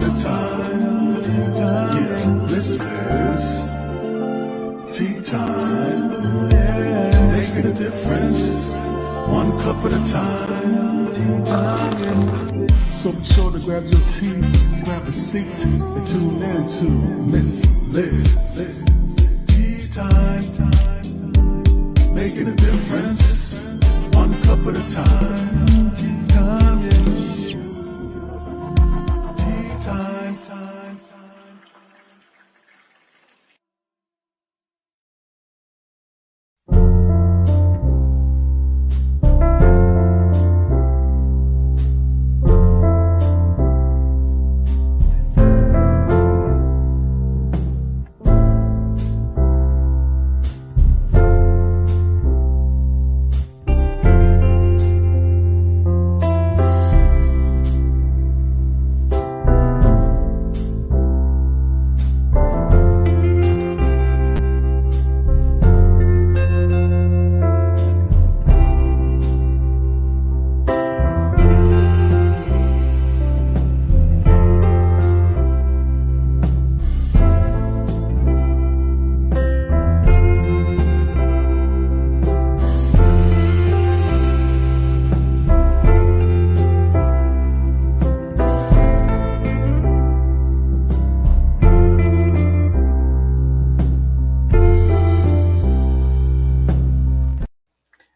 at a time. Yeah, this is tea time. Yeah, making a difference. One cup at a time. Tea time. So be sure to grab your tea, grab a seat, and tune in to Miss Liz. Tea time. Making a difference. One cup at a time. Tea time, yeah. Tea time.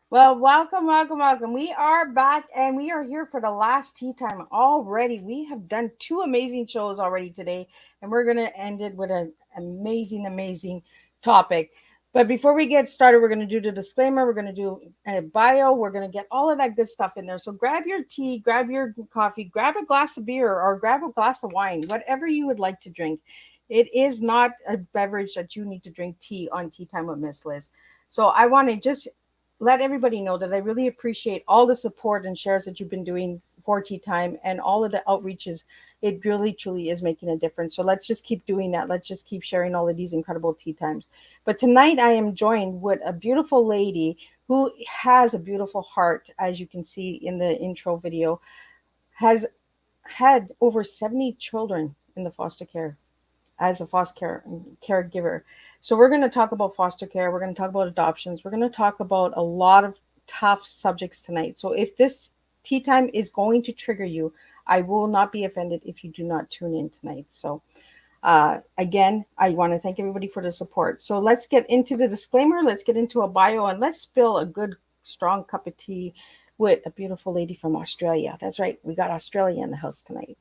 Well, welcome. We are back and we are here for the last tea time already. We have done two amazing shows already today, and we're going to end it with an amazing topic. But before we get started, we're going to do the disclaimer. We're going to do a bio. We're going to get all of that good stuff in there. So grab your tea, grab your coffee, grab a glass of beer, or grab a glass of wine, whatever you would like to drink. It is not a beverage that you need to drink tea on Tea Time with Miss Liz. So I want to just let everybody know that I really appreciate all the support and shares that you've been doing for Tea Time and all of the outreaches. It really, truly is making a difference. So let's just keep doing that. Let's just keep sharing all of these incredible tea times. But tonight I am joined with a beautiful lady who has a beautiful heart, as you can see in the intro video, has had over 70 children in the foster care as a foster caregiver. So we're going to talk about foster care. We're going to talk about adoptions. We're going to talk about a lot of tough subjects tonight. So if this tea time is going to trigger you, I will not be offended if you do not tune in tonight. So again, I want to thank everybody for the support. So let's get into the disclaimer. Let's get into a bio and let's spill a good, strong cup of tea with a beautiful lady from Australia. That's right. We got Australia in the house tonight.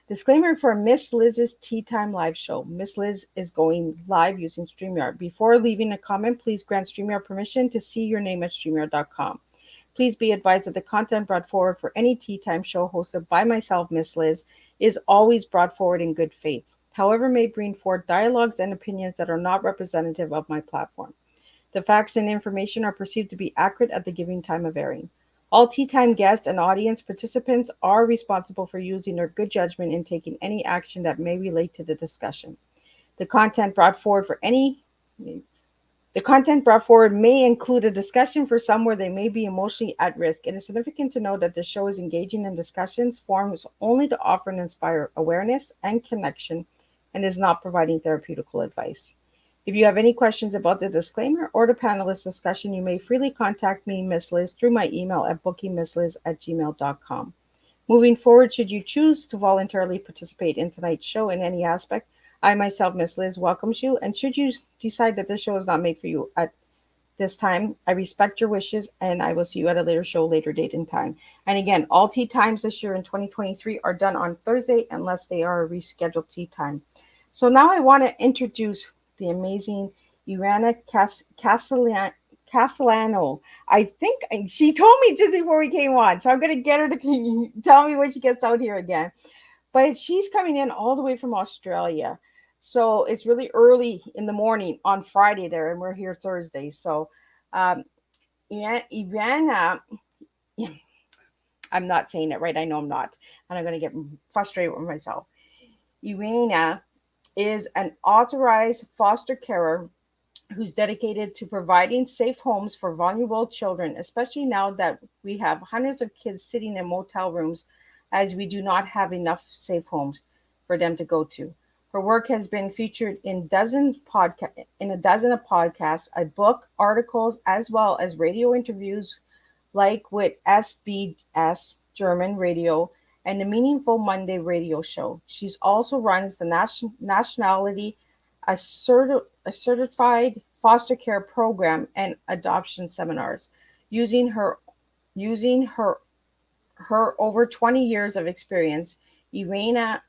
Disclaimer for Miss Liz's Tea Time live show. Miss Liz is going live using StreamYard. Before leaving a comment, please grant StreamYard permission to see your name at StreamYard.com. Please be advised that the content brought forward for any Tea Time show hosted by myself, Miss Liz, is always brought forward in good faith. However, may bring forth dialogues and opinions that are not representative of my platform. The facts and information are perceived to be accurate at the given time of airing. All Tea Time guests and audience participants are responsible for using their good judgment in taking any action that may relate to the discussion. The content brought forward may include a discussion for some where they may be emotionally at risk. It is significant to know that the show is engaging in discussions forms only to offer and inspire awareness and connection and is not providing therapeutical advice. If you have any questions about the disclaimer or the panelist discussion, you may freely contact me, Miss Liz, through my email at bookingmissliz@gmail.com. Moving forward, should you choose to voluntarily participate in tonight's show in any aspect, I myself, Miss Liz, welcomes you. And should you decide that this show is not made for you at this time, I respect your wishes and I will see you at a later show, later date and time. And again, all tea times this year in 2023 are done on Thursday unless they are a rescheduled tea time. So now I want to introduce the amazing Irina Castellano. I think she told me just before we came on, so I'm going to get her to tell me when she gets out here again. But she's coming in all the way from Australia. So it's really early in the morning on Friday there, and we're here Thursday. So Irina, I'm not saying it right. I know I'm not. And I'm going to get frustrated with myself. Irina is an authorized foster carer who's dedicated to providing safe homes for vulnerable children, especially now that we have hundreds of kids sitting in motel rooms as we do not have enough safe homes. for them to go to. Her work has been featured in a dozen of podcasts, a book, articles, as well as radio interviews like with SBS German radio and the Meaningful Monday radio show. She's also runs the nationality a certified foster care program and adoption seminars using her over 20 years of experience. Irina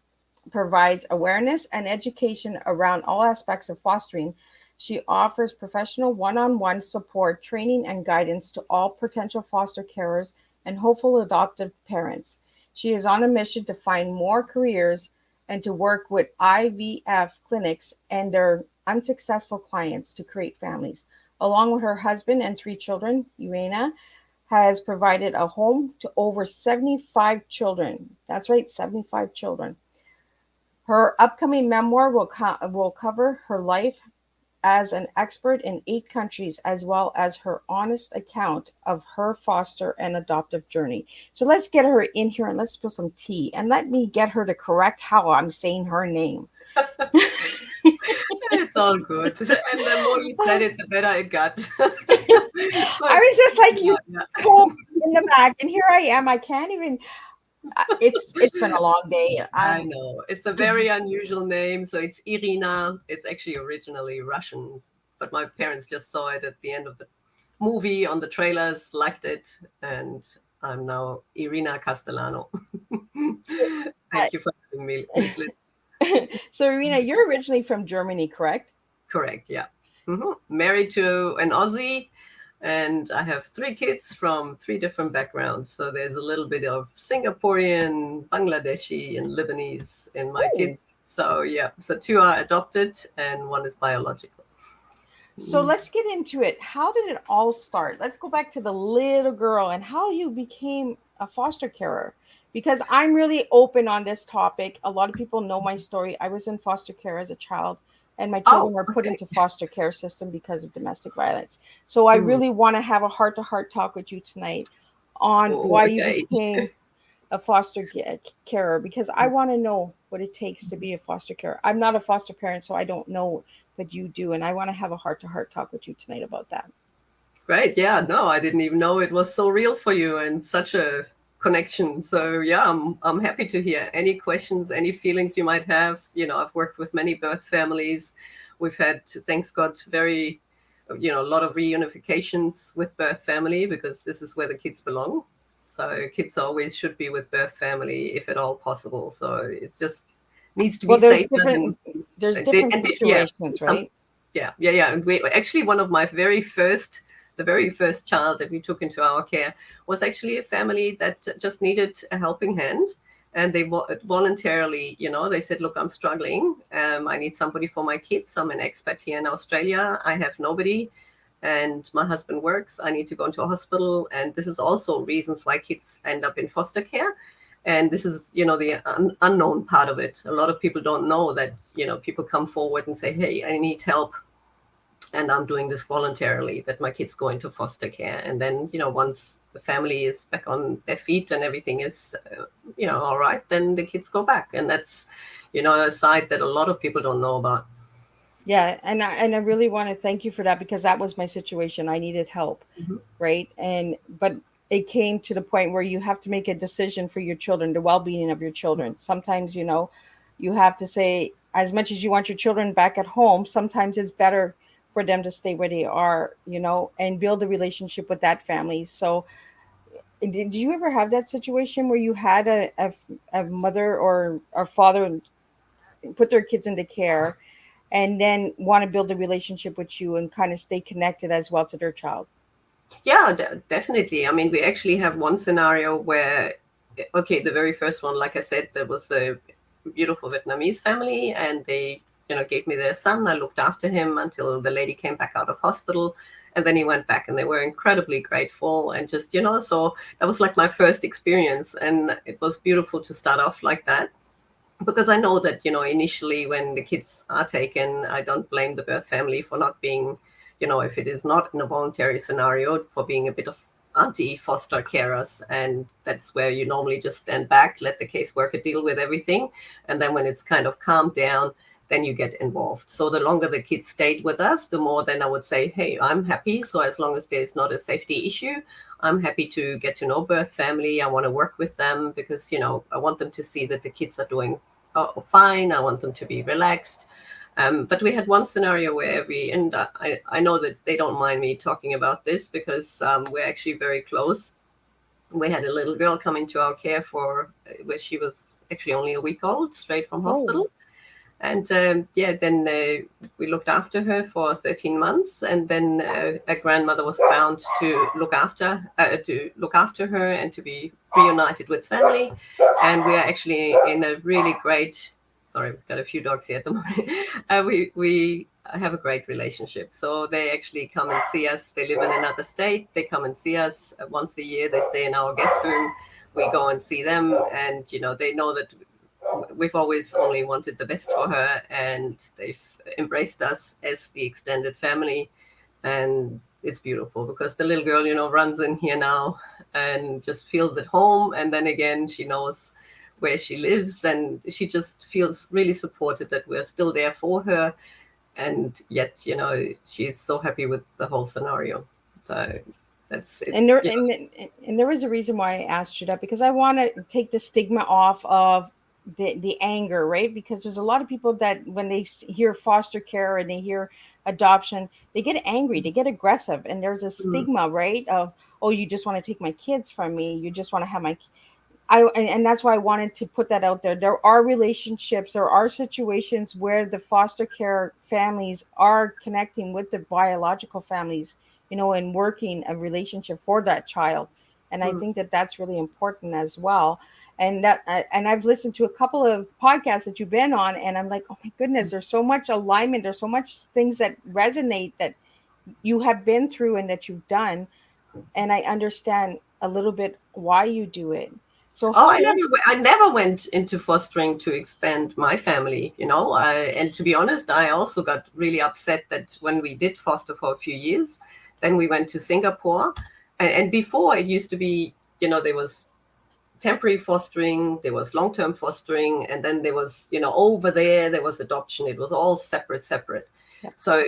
provides awareness and education around all aspects of fostering. She offers professional one on one support, training, and guidance to all potential foster carers and hopeful adoptive parents. She is on a mission to find more careers and to work with IVF clinics and their unsuccessful clients to create families. Along with her husband and three children, Irina has provided a home to over 75 children. That's right, 75 children. Her upcoming memoir will cover her life as an expert in 8 countries, as well as her honest account of her foster and adoptive journey. So let's get her in here and let's spill some tea and let me get her to correct how I'm saying her name. It's all good. And the more you said it, the better it got. I was just like, you told me in the back, and here I am. I can't even. It's been a long day. I know. It's a very unusual name. So it's Irina. It's actually originally Russian, but my parents just saw it at the end of the movie on the trailers, liked it, and I'm now Irina Castellano. Thank you for having me. So, Irina, you're originally from Germany, correct? Correct, yeah. Married to an Aussie, and I have 3 kids from 3 different backgrounds. So there's a little bit of Singaporean, Bangladeshi, and Lebanese in my kids. So, yeah, so 2 are adopted and 1 is biological. So let's get into it. How did it all start? Let's go back to the little girl and how you became a foster carer. Because I'm really open on this topic. A lot of people know my story. I was in foster care as a child, and my children were put into foster care system because of domestic violence. So I really want to have a heart-to-heart talk with you tonight on why you became a foster carer, because I want to know what it takes to be a foster carer. I'm not a foster parent, so I don't know, but you do, and I want to have a heart-to-heart talk with you tonight about that. Right. Yeah. No, I didn't even know it was so real for you and such a connection. So yeah, I'm happy to hear any questions, any feelings you might have. You know, I've worked with many birth families. We've had, thanks God, a lot of reunifications with birth family, because this is where the kids belong. So kids always should be with birth family if at all possible. So it just needs to be safe. There's different situations, right? Yeah. And actually, one of my the very first child that we took into our care was actually a family that just needed a helping hand. And they voluntarily, they said, look, I'm struggling. I need somebody for my kids. I'm an expat here in Australia. I have nobody. And my husband works. I need to go into a hospital. And this is also reasons why kids end up in foster care. And this is, the unknown part of it. A lot of people don't know that, people come forward and say, hey, I need help. And I'm doing this voluntarily, that my kids go into foster care. And then, once the family is back on their feet and everything is, all right, then the kids go back. And that's, a side that a lot of people don't know about. Yeah. And I really want to thank you for that, because that was my situation. I needed help. Right. But it came to the point where you have to make a decision for your children, the well-being of your children. Sometimes, you have to say, as much as you want your children back at home, sometimes it's better for them to stay where they are, and build a relationship with that family. So did you ever have that situation where you had a mother or father put their kids into care and then want to build a relationship with you and kind of stay connected as well to their child? Yeah, definitely. I mean, we actually have one scenario where, the very first one, like I said, there was a beautiful Vietnamese family, and they gave me their son. I looked after him until the lady came back out of hospital, and then he went back, and they were incredibly grateful. And just, so that was like my first experience, and it was beautiful to start off like that, because I know that, initially when the kids are taken, I don't blame the birth family for not being, if it is not in a voluntary scenario, for being a bit of auntie foster carers, and that's where you normally just stand back, let the caseworker deal with everything, and then when it's kind of calmed down, then you get involved. So the longer the kids stayed with us, the more then I would say, hey, I'm happy. So as long as there's not a safety issue, I'm happy to get to know birth family. I want to work with them because, I want them to see that the kids are doing fine. I want them to be relaxed. But we had one scenario where and I know that they don't mind me talking about this because we're actually very close. We had a little girl come into our care where she was actually only a week old, straight from hospital. And then we looked after her for 13 months, and then a grandmother was found to look after her and to be reunited with family. And we are actually in a really great. Sorry, we've got a few dogs here at the moment. We have a great relationship. So they actually come and see us. They live in another state. They come and see us once a year. They stay in our guest room. We go and see them, and they know that we've always only wanted the best for her, and they've embraced us as the extended family. And it's beautiful because the little girl, runs in here now and just feels at home. And then again, she knows where she lives, and she just feels really supported that we're still there for her. And yet, she's so happy with the whole scenario. So that's it. And there is a reason why I asked you that, because I want to take the stigma off of the anger, right? Because there's a lot of people that when they hear foster care and they hear adoption, they get angry, they get aggressive, and there's a stigma, right? Of, oh, you just want to take my kids from me, you just want to have my and that's why I wanted to put that out there. There are relationships, there are situations where the foster care families are connecting with the biological families, and working a relationship for that child. And I think that that's really important as well. And I've listened to a couple of podcasts that you've been on, and I'm like, oh my goodness, there's so much alignment. There's so much things that resonate that you have been through and that you've done. And I understand a little bit why you do it. So I never went into fostering to expand my family, and to be honest, I also got really upset that when we did foster for a few years, then we went to Singapore. And before it used to be, there was temporary fostering, there was long-term fostering, and then there was, over there was adoption. It was all separate. Yeah. So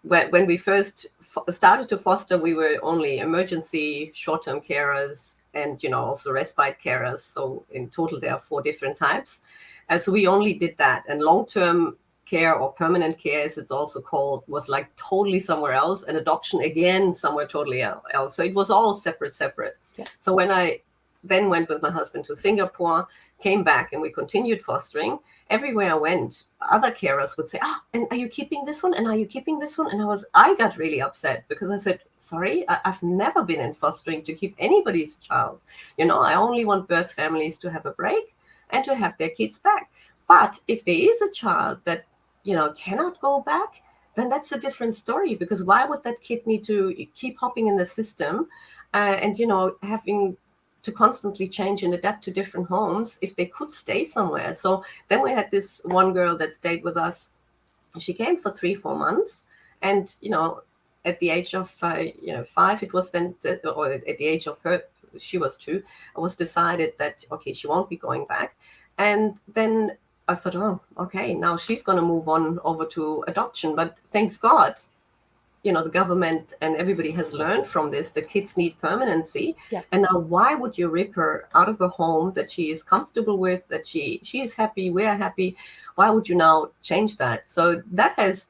when we first started to foster, we were only emergency short-term carers and, also respite carers. So in total, there are 4 different types. And so we only did that. And long-term care, or permanent care, as it's also called, was like totally somewhere else. And adoption, again, somewhere totally else. So it was all separate. Yeah. So when I then went with my husband to Singapore, came back, and we continued fostering, everywhere I went, other carers would say, and are you keeping this one? And are you keeping this one? And I got really upset because I said, sorry, I've never been in fostering to keep anybody's child. I only want birth families to have a break and to have their kids back. But if there is a child that, cannot go back, then that's a different story, because why would that kid need to keep hopping in the system and, having to constantly change and adapt to different homes if they could stay somewhere? So then we had this one girl that stayed with us. She came for 3-4 months, and at the age of 5, it was then, or at the age of her, she was 2, it was decided that okay, she won't be going back. And then I thought, oh, okay, now she's going to move on over to adoption. But thanks God, the government and everybody has learned from this that kids need permanency. Yeah. And now why would you rip her out of a home that she is comfortable with, that she is happy, we're happy? Why would you now change that? So that has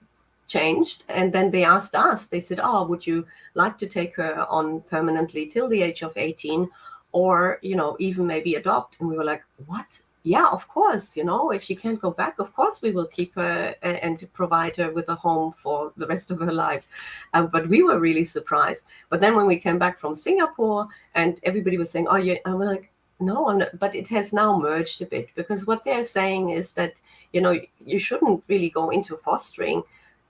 changed. And then they asked us, they said, oh, would you like to take her on permanently till the age of 18, or, even maybe adopt? And we were like, what? Yeah, of course, if she can't go back, of course we will keep her and provide her with a home for the rest of her life. But we were really surprised. But then when we came back from Singapore and everybody was saying, oh, yeah, I'm like, no, I'm not. But it has now merged a bit, because what they're saying is that, you shouldn't really go into fostering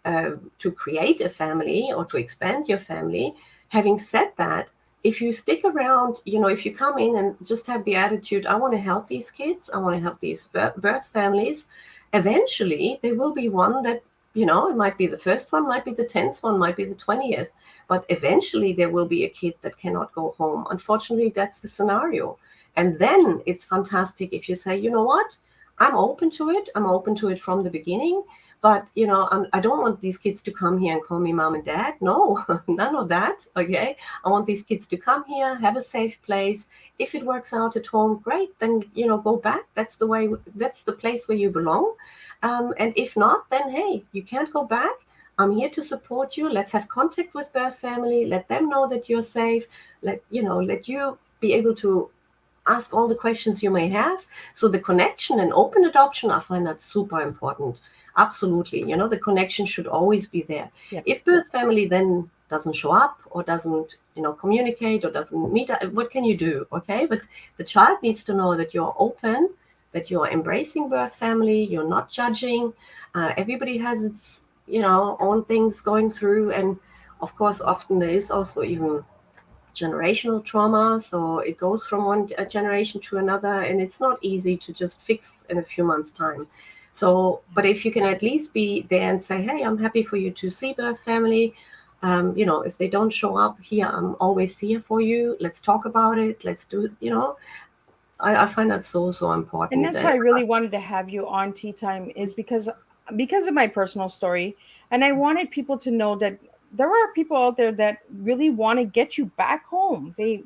to create a family or to expand your family. Having said that, if you stick around, if you come in and just have the attitude, I want to help these kids, I want to help these birth families, eventually there will be one that It might be the first one, might be the 10th one, might be the 20th, but eventually there will be a kid that cannot go home. Unfortunately, that's the scenario. And then it's fantastic if you say, you know what, I'm open to it. I'm open to it from the beginning. But, I don't want these kids to come here and call me mom and dad. No, none of that. Okay. I want these kids to come here, have a safe place. If it works out at home, great. Then, go back. That's the place where you belong. And if not, then, hey, you can't go back. I'm here to support you. Let's have contact with birth family. Let them know that you're safe. Let you be able to ask all the questions you may have. So the connection and open adoption, I find that super important. Absolutely. The connection should always be there. Yep. If birth family then doesn't show up or doesn't, communicate or doesn't meet, what can you do? Okay. But the child needs to know that you're open, that you're embracing birth family, you're not judging. Everybody has its, own things going through. And of course, often there is also even generational trauma, so it goes from one generation to another, and it's not easy to just fix in a few months' time. So, but if you can at least be there and say, hey, I'm happy for you to see birth family. If they don't show up here, I'm always here for you. Let's talk about it. Let's do, I find that so important. And that's why I really wanted to have you on Tea Time, is because of my personal story. And I wanted people to know that there are people out there that really want to get you back home. They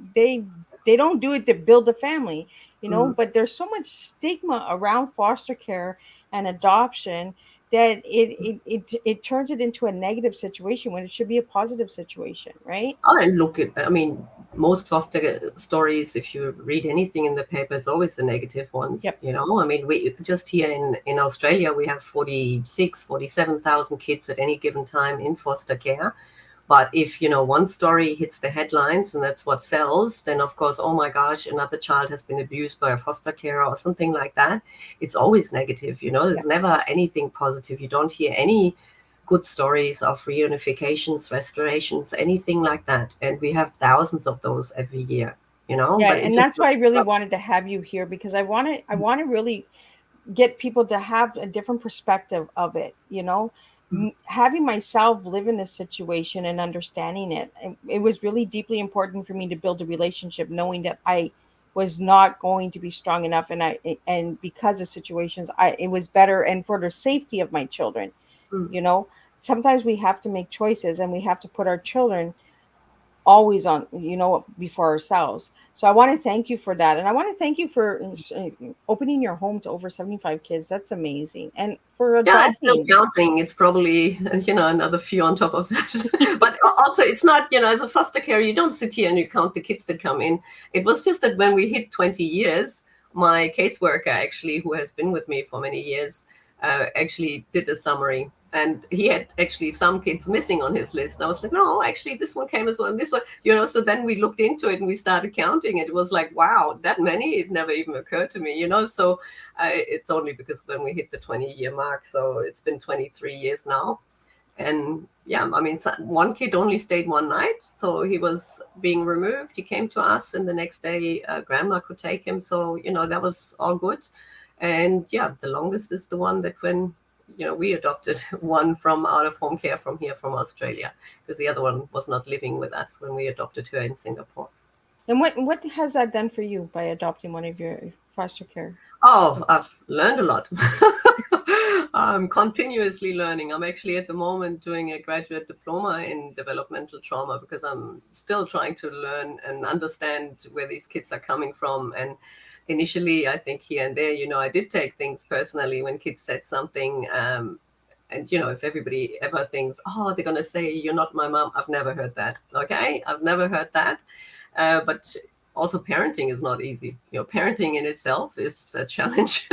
don't do it to build a family, but there's so much stigma around foster care and adoption that it turns it into a negative situation when it should be a positive situation, right? Oh, and look, most foster stories, if you read anything in the paper, it's always the negative ones. Yep. We just here in Australia, we have 47,000 kids at any given time in foster care. But if, one story hits the headlines and that's what sells, then of course, oh my gosh, another child has been abused by a foster carer or something like that. It's always negative, there's never anything positive. You don't hear any good stories of reunifications, restorations, anything like that. And we have thousands of those every year, Yeah, but and that's why I really wanted to have you here, because I want to really get people to have a different perspective of it, having myself live in this situation and understanding it was really deeply important for me to build a relationship, knowing that I was not going to be strong enough, and because of situations, it was better, and for the safety of my children, sometimes we have to make choices, and we have to put our children always on, before ourselves. So I want to thank you for that, and I want to thank you for opening your home to over 75 kids. That's amazing. And for yeah, it's still adopting. counting. It's probably another few on top of that. But also, it's not, as a foster care, you don't sit here and you count the kids that come in. It was just that when we hit 20 years, my caseworker, actually, who has been with me for many years, actually did a summary. And he had actually some kids missing on his list. And I was like, no, actually, this one came as well, and this one, So then we looked into it and we started counting. It was like, wow, that many? It never even occurred to me, So it's only because when we hit the 20-year mark. So it's been 23 years now. And yeah, one kid only stayed one night. So he was being removed. He came to us, and the next day, grandma could take him. So, that was all good. And yeah, the longest is the one that when we adopted one from out of home care from here, from Australia, because the other one was not living with us when we adopted her in Singapore. And what has that done for you by adopting one of your foster care? Oh, I've learned a lot. I'm continuously learning. I'm actually at the moment doing a graduate diploma in developmental trauma, because I'm still trying to learn and understand where these kids are coming from. And initially, I think here and there, I did take things personally when kids said something. And, if everybody ever thinks, oh, they're going to say, you're not my mom. I've never heard that. Okay. I've never heard that. But also parenting is not easy. Parenting in itself is a challenge.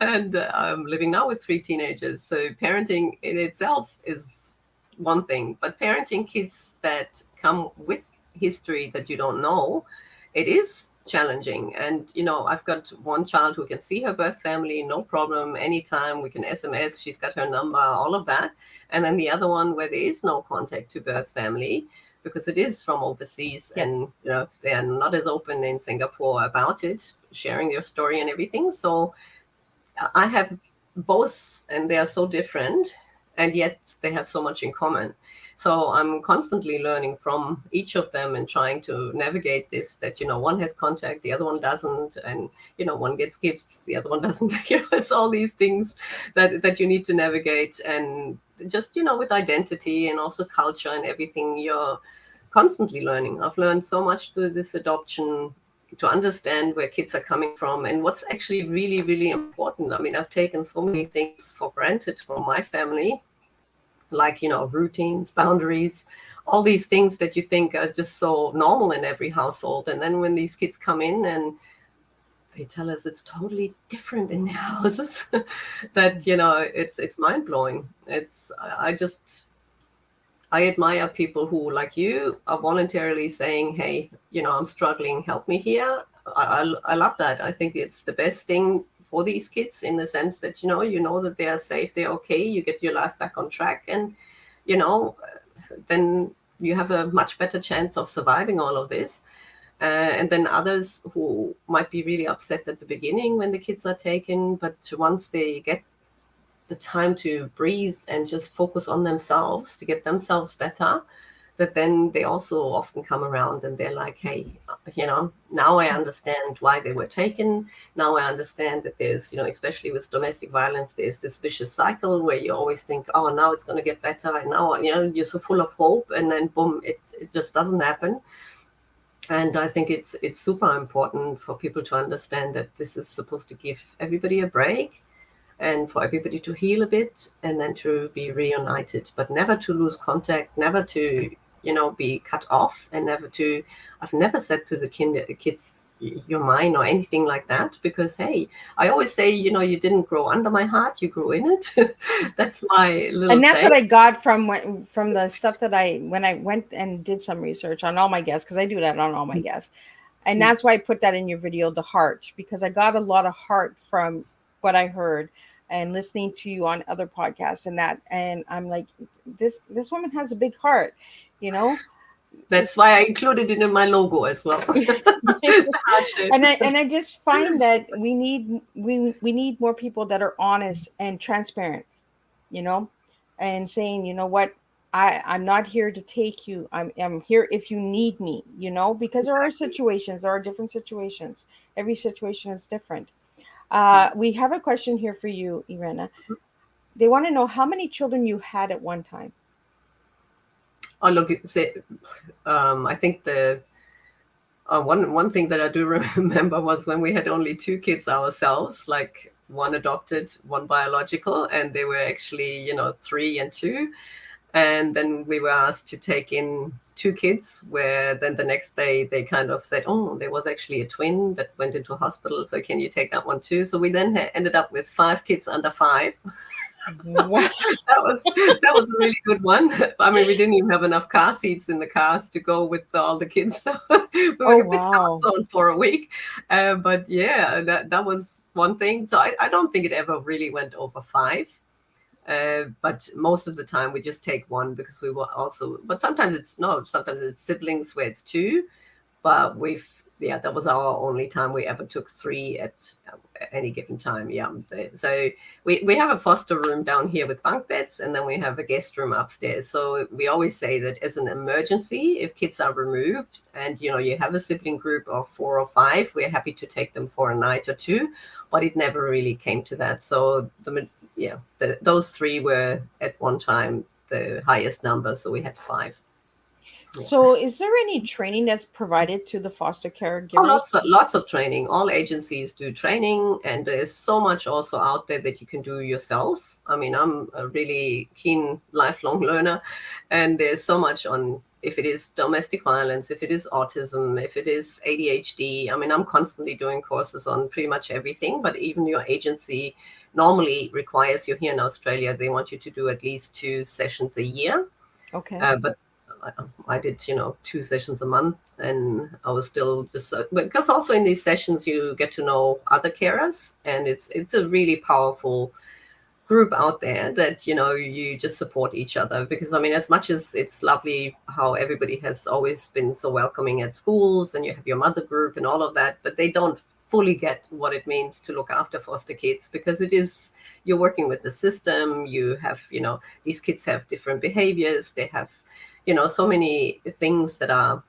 And I'm living now with 3 teenagers. So parenting in itself is one thing, but parenting kids that come with history that you don't know, it is challenging. And I've got one child who can see her birth family, no problem, anytime. We can SMS, she's got her number, all of that. And then the other one where there is no contact to birth family, because it is from overseas. Yeah. And they are not as open in Singapore about it, sharing your story and everything. So I have both, and they are so different. and yet they have so much in common. So I'm constantly learning from each of them and trying to navigate this, that, one has contact, the other one doesn't, and, one gets gifts, the other one doesn't. It's all these things that you need to navigate. And just, with identity and also culture and everything, you're constantly learning. I've learned so much through this adoption, to understand where kids are coming from and what's actually really, really important. I mean, I've taken so many things for granted from my family, like, routines, boundaries, all these things that you think are just so normal in every household. And then when these kids come in and they tell us it's totally different in their houses, that, it's mind blowing. I admire people who, like you, are voluntarily saying, hey, I'm struggling, help me here. I love that. I think it's the best thing for these kids, in the sense that, that they are safe, they're okay, you get your life back on track. And, then you have a much better chance of surviving all of this. And then others who might be really upset at the beginning when the kids are taken, but once they get the time to breathe and just focus on themselves to get themselves better, that then they also often come around and they're like, hey, now I understand why they were taken. Now I understand that there's, especially with domestic violence, there's this vicious cycle where you always think, oh, now it's going to get better. And now, you're so full of hope, and then boom, it just doesn't happen. And I think it's super important for people to understand that this is supposed to give everybody a break, and for everybody to heal a bit, and then to be reunited, but never to lose contact, never to, be cut off, and I've never said to the kids, you're mine, or anything like that, because, hey, I always say, you didn't grow under my heart, you grew in it. That's my little And that's saying. what I got from the stuff that when I went and did some research on all my guests, because I do that on all my guests. And that's why I put that in your video, the heart, because I got a lot of heart from what I heard and listening to you on other podcasts and I'm like, this woman has a big heart, That's why I included it in my logo as well. and I just find that we need more people that are honest and transparent, and saying, what, I'm not here to take you. I'm here if you need me, because there are different situations. Every situation is different. We have a question here for you, Irina. They want to know how many children you had at one time. Oh, look, I think the one thing that I do remember was when we had only 2 kids ourselves, like one adopted, one biological, and they were actually, 3 and 2. And then we were asked to take in 2 kids, where then the next day they kind of said, oh, there was actually a twin that went into hospital, so can you take that one too? So we then ended up with 5 kids under 5. Wow. that was a really good one. I mean, we didn't even have enough car seats in the cars to go with all the kids, so we were a bit housebound for a week. But yeah, that was one thing. So I don't think it ever really went over 5. But most of the time we just take one, because we were also, but sometimes it's siblings where it's 2, but that was our only time we ever took 3 at any given time. Yeah. So we have a foster room down here with bunk beds, and then we have a guest room upstairs. So we always say that as an emergency, if kids are removed and, you have a sibling group of 4 or 5, we're happy to take them for a night or 2, but it never really came to that. So those 3 were at one time the highest number. So we had 5. Yeah. So is there any training that's provided to the foster caregivers? Lots of training. All agencies do training, and there's so much also out there that you can do yourself. I mean, I'm a really keen lifelong learner, and there's so much on, if it is domestic violence, if it is autism, if it is ADHD. I mean, I'm constantly doing courses on pretty much everything, but even your agency normally requires you, here in Australia, they want you to do at least 2 sessions a year. Okay. But I did, 2 sessions a month, and I was still just, because also in these sessions you get to know other carers, and it's a really powerful group out there that, you just support each other. Because, I mean, as much as it's lovely how everybody has always been so welcoming at schools, and you have your mother group and all of that, but they don't fully get what it means to look after foster kids, because you're working with the system. You have, these kids have different behaviors. They have, so many things that are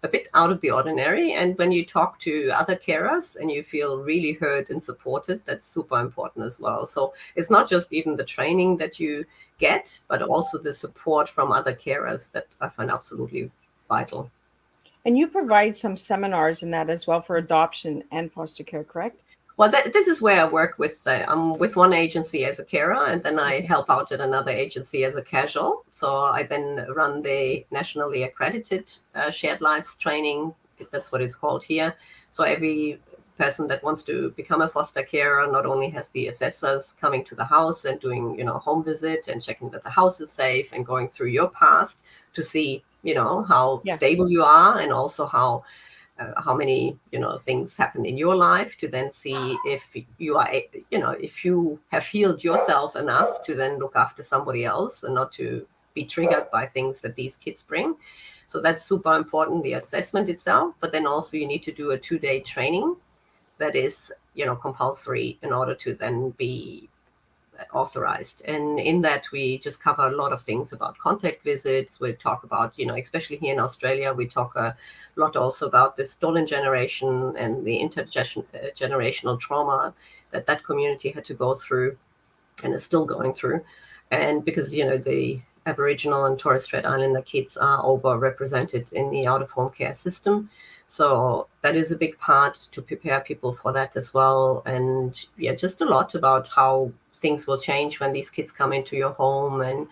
a bit out of the ordinary. And when you talk to other carers and you feel really heard and supported, that's super important as well. So it's not just even the training that you get, but also the support from other carers that I find absolutely vital. And you provide some seminars in that as well for adoption and foster care, correct? Well, this is where I work with. I'm with one agency as a carer, and then I help out at another agency as a casual. So I then run the nationally accredited shared lives training. That's what it's called here. So every person that wants to become a foster carer not only has the assessors coming to the house and doing, home visit and checking that the house is safe and going through your past to see, how stable you are, and also how many things happen in your life, to then see if you are if you have healed yourself enough to then look after somebody else and not to be triggered by things that these kids bring. So that's super important, the assessment itself. But then also you need to do a 2-day training that is compulsory in order to then be authorized. And in that, we just cover a lot of things about contact visits. We talk about, especially here in Australia, we talk a lot also about the stolen generation and the intergenerational trauma that community had to go through and is still going through. And because, the Aboriginal and Torres Strait Islander kids are overrepresented in the out-of-home care system. So that is a big part, to prepare people for that as well. And just a lot about how things will change when these kids come into your home, and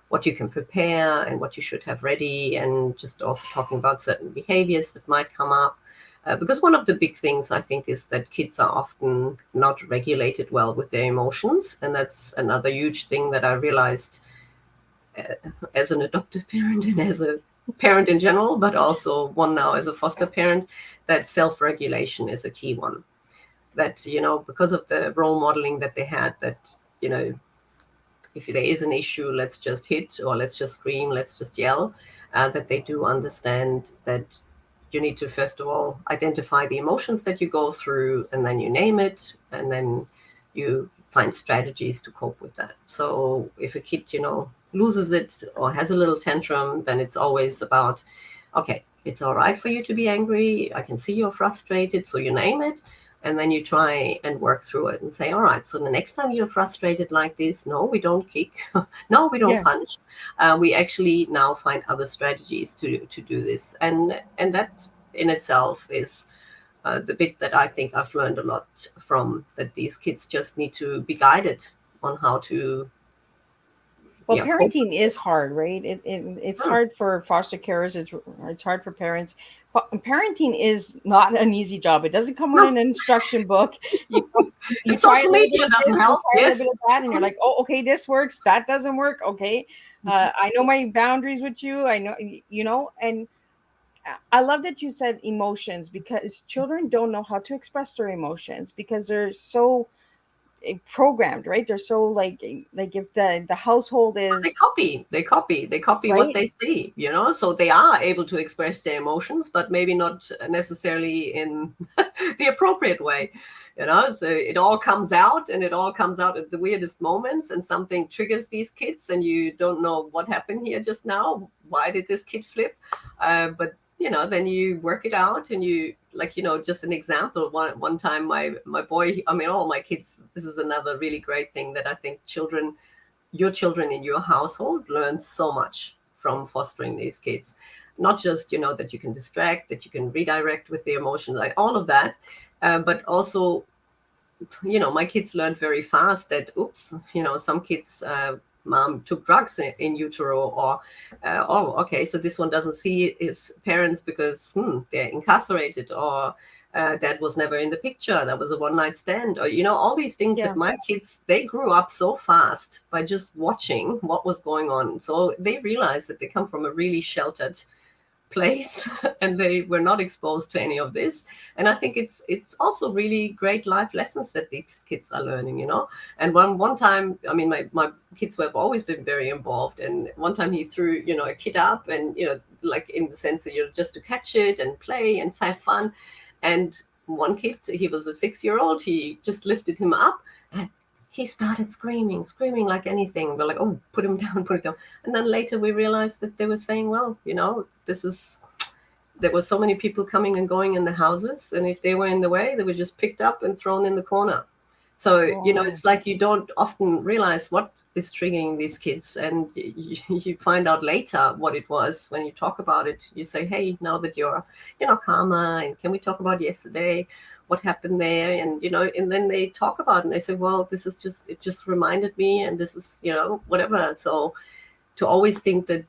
what you can prepare and what you should have ready, and just also talking about certain behaviors that might come up. Because one of the big things I think is that kids are often not regulated well with their emotions. And that's another huge thing that I realized as an adoptive parent and as a parent in general, but also one now as a foster parent, that self-regulation is a key one. That, because of the role modeling that they had, that, if there is an issue, let's just hit, or let's just scream, let's just yell, that they do understand that you need to, first of all, identify the emotions that you go through, and then you name it, and then you find strategies to cope with that. So if a kid, loses it or has a little tantrum, then it's always about, okay, it's all right for you to be angry. I can see you're frustrated. So you name it. And then you try and work through it and say, all right, so the next time you're frustrated like this, no, we don't kick. No, we don't punch. We actually now find other strategies to do this. And that in itself is the bit that I think I've learned a lot from, that these kids just need to be guided on how to. Well, parenting is hard, right? It's hard for foster carers. It's hard for parents. But parenting is not an easy job. It doesn't come with an instruction book. You try a little bit of this, you try a little bit of that, and you're like, oh, okay, this works. That doesn't work. Okay, I know my boundaries with you. I know, and I love that you said emotions, because children don't know how to express their emotions because they're so programmed, right? They're so like if the household is, they copy right? what they see, so they are able to express their emotions, but maybe not necessarily in the appropriate way, so it all comes out, and it all comes out at the weirdest moments, and something triggers these kids, and you don't know what happened here just now. Why did this kid flip? But then you work it out, and you, like, just an example. One time, my boy, all my kids, this is another really great thing, that I think your children in your household learn so much from fostering these kids. Not just, that you can distract, that you can redirect with the emotions, like all of that. But also, my kids learned very fast that, oops, some kids, mom took drugs in utero, or okay, so this one doesn't see his parents because they're incarcerated, or dad was never in the picture, that was a one-night stand, or all these things that my kids, they grew up so fast by just watching what was going on. So they realized that they come from a really sheltered place and they were not exposed to any of this. And I think it's also really great life lessons that these kids are learning, And one time, my kids have always been very involved, and one time he threw a kid up, and like in the sense that just to catch it and play and have fun, and one kid, he was a 6-year-old, he just lifted him up and he started screaming like anything. We're like, oh, put him down, put him down. And then later we realized that they were saying, well, there were so many people coming and going in the houses, and if they were in the way, they were just picked up and thrown in the corner. So, it's like you don't often realize what is triggering these kids, and you find out later what it was. When you talk about it, you say, hey, now that you're, calmer, and can we talk about yesterday? What happened there? And, and then they talk about it and they say, well, it just reminded me, and this is, whatever. So to always think that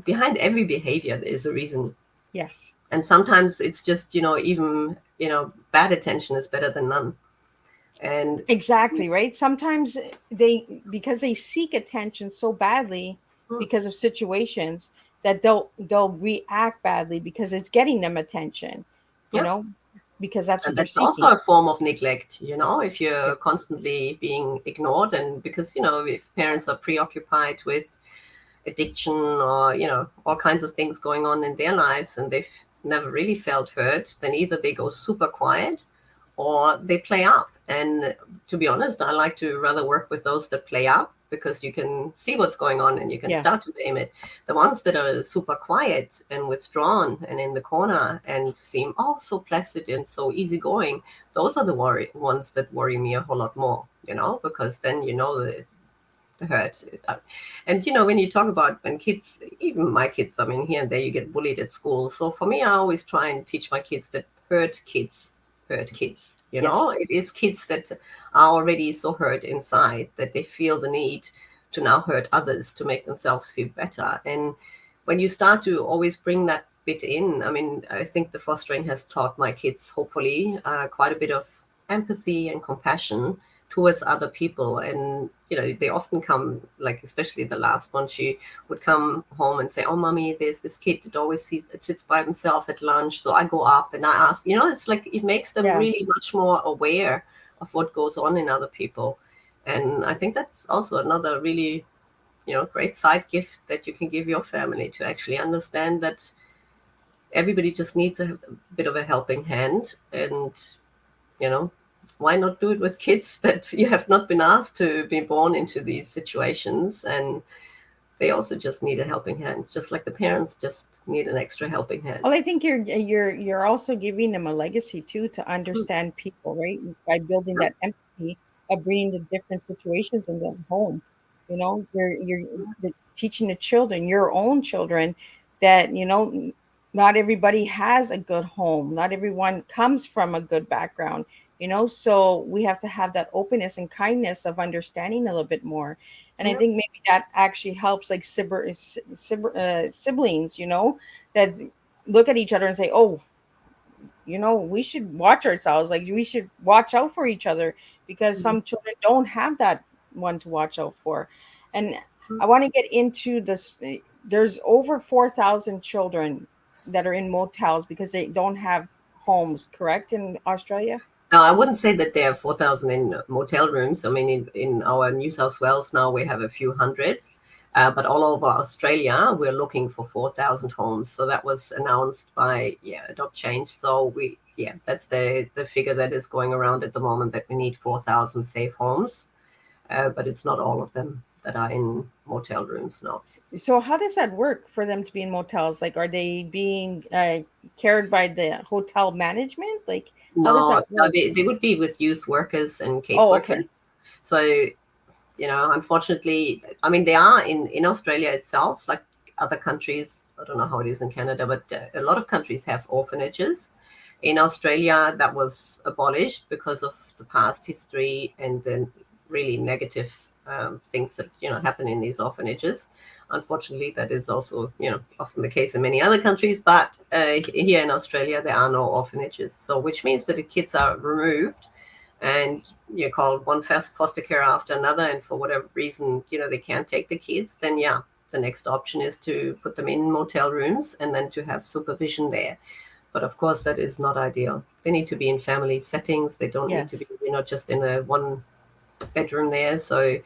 behind every behavior, there is a reason. Yes. And sometimes it's just, even, bad attention is better than none. And exactly, right? Sometimes because they seek attention so badly because of situations, that they'll react badly because it's getting them attention, because that's what they're seeking. Also a form of neglect, if you're constantly being ignored, and because, if parents are preoccupied with addiction or, all kinds of things going on in their lives and they've never really felt heard, then either they go super quiet or they play up. And to be honest, I like to rather work with those that play up, because you can see what's going on and you can start to name it. The ones that are super quiet and withdrawn and in the corner and seem so placid and so easygoing, those are the ones that worry me a whole lot more, because then the hurt. And when you talk about when kids, even my kids, here and there you get bullied at school. So for me, I always try and teach my kids that hurt kids. It is kids that are already so hurt inside that they feel the need to now hurt others to make themselves feel better. And when you start to always bring that bit in, I think the fostering has taught my kids, hopefully, quite a bit of empathy and compassion towards other people. And they often come, like especially the last one, she would come home and say, oh mommy, there's this kid that always sits by himself at lunch, so I go up and I ask, it's like it makes them really much more aware of what goes on in other people. And I think that's also another really great side gift that you can give your family, to actually understand that everybody just needs a bit of a helping hand. And why not do it with kids that you have not been asked to be born into these situations, and they also just need a helping hand, just like the parents just need an extra helping hand. Well, I think you're also giving them a legacy too, to understand people, right? By building that empathy of bringing the different situations in their home. You're teaching the children, your own children, that not everybody has a good home, not everyone comes from a good background. So we have to have that openness and kindness of understanding a little bit more. And I think maybe that actually helps, like siblings, that look at each other and say, oh, we should watch ourselves. Like, we should watch out for each other, because some children don't have that one to watch out for. And I want to get into this. There's over 4,000 children that are in motels because they don't have homes, correct, in Australia? Now, I wouldn't say that there are 4,000 in motel rooms. In our New South Wales now, we have a few hundreds. But all over Australia, we're looking for 4,000 homes. So that was announced by, Adopt Change. So that's the figure that is going around at the moment, that we need 4,000 safe homes. But it's not all of them that are in motel rooms now. So how does that work for them to be in motels? Like, are they being cared by the hotel management? Like, how does that work? No, they would be with youth workers and caseworkers. Okay. So, unfortunately, they are in Australia itself, like other countries. I don't know how it is in Canada, but a lot of countries have orphanages. In Australia, that was abolished because of the past history and the really negative things that happen in these orphanages. Unfortunately, that is also often the case in many other countries, but here in Australia there are no orphanages. So which means that the kids are removed and you call one foster care after another, and for whatever reason they can't take the kids, then the next option is to put them in motel rooms and then to have supervision there. But of course that is not ideal. They need to be in family settings. They don't need to be just in a one bedroom there. So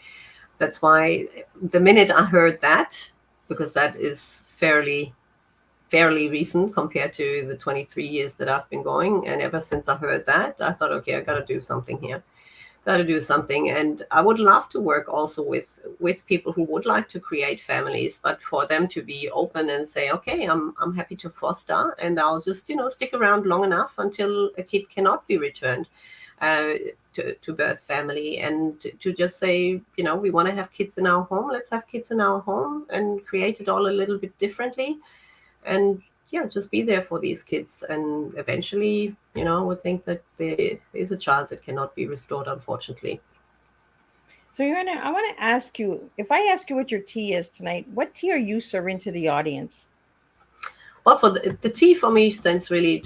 that's why the minute I heard that, because that is fairly fairly recent compared to the 23 years that I've been going. And ever since I heard that, I thought, okay, I got to do something here. Got to do something. And I would love to work also with people who would like to create families, but for them to be open and say, okay, I'm happy to foster, and I'll just, stick around long enough until a kid cannot be returned uh, to birth family, and to just say, we want to have kids in our home. Let's have kids in our home and create it all a little bit differently. And yeah, just be there for these kids. And eventually, I would think that there is a child that cannot be restored, unfortunately. So, Irina, I want to ask you, if I ask you what your tea is tonight, what tea are you serving to the audience? Well, for the T for me stands really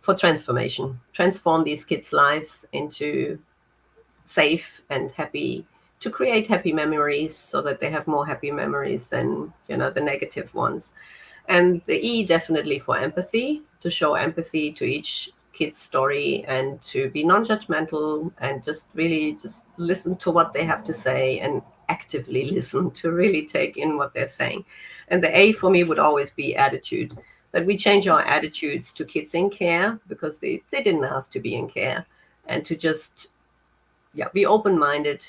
for transformation, transform these kids' lives into safe and happy, to create happy memories so that they have more happy memories than, the negative ones. And the E definitely for empathy, to show empathy to each kid's story and to be non-judgmental and just really just listen to what they have to say and actively listen to really take in what they're saying. And the A for me would always be attitude, that we change our attitudes to kids in care because they didn't ask to be in care, and to just be open-minded